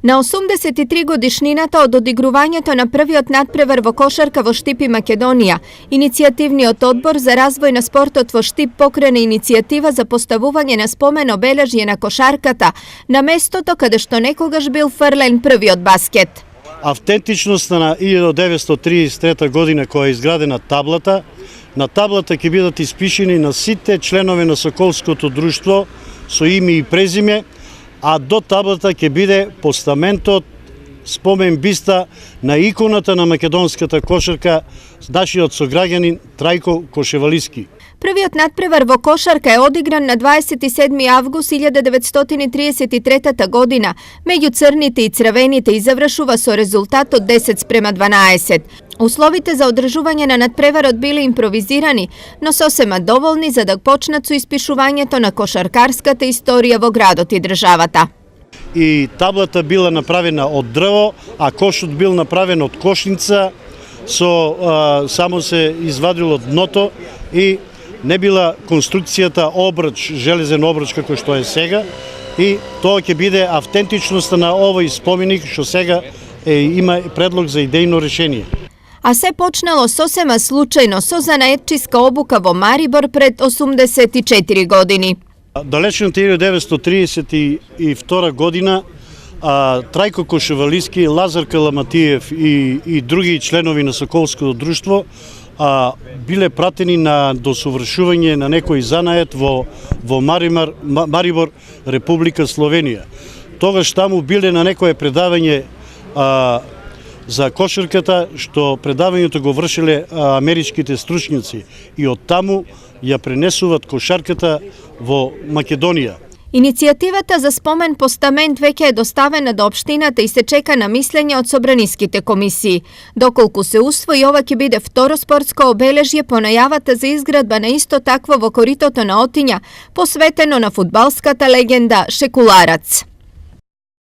Na 83 godišninata od odigrувањето на првиот надпревар во кошарка во Штип и Македонија, иницијативниот одбор за развој на спортот во Штип покрене иницијатива за поставување на спомен обележје на кошарката на местото каде што некогаш бил фрлен првиот баскет. Автентичноста на 1933 година која е изградена таблата, на таблата ќе бидат испишени на сите членови на Соколското друштво со име и презиме, а до таблата ќе биде постаментот, спомен биста на иконата на македонската кошарка, нашиот сограѓанин Трајко Кошевалиски. Првиот надпревар во кошарка е одигран на 27. август 1933 година меѓу црните и црвените и завршува со резултат од 10:12. Условите за одржување на надпреварот биле импровизирани, но сосема доволни за да почнат со испишувањето на кошаркарската историја во градот и државата. И таблата била направена од дрво, а кошот бил направен од кошница, само се извадило дното и не била конструкцијата обруч, железен обруч како што е сега, и тоа ќе биде автентичноста на овој споменик што сега има предлог за идејно решение. А се почнало сосема случајно со занаетчиска обука во Марибор пред 84 години. Далечната 1932 година Трајко Кошевалиски, Лазар Каламатиев и други членови на Соколското друштво биле пратени на досовршување на некој занает во Марибор, Република Словенија. Тогаш таму биле на некое предавање за кошарката, што предавањето го вршеле америчките стручњаци и од таму ја пренесуваат кошарката во Македонија. Иницијативата за спомен постамент веќе е доставена до општината и се чека на мислење од собраниските комисии. Доколку се усвои, ова ќе биде второ спортско обележје по најавата за изградба на исто такво во коритото на Отиња, посветено на фудбалската легенда Шекуларац.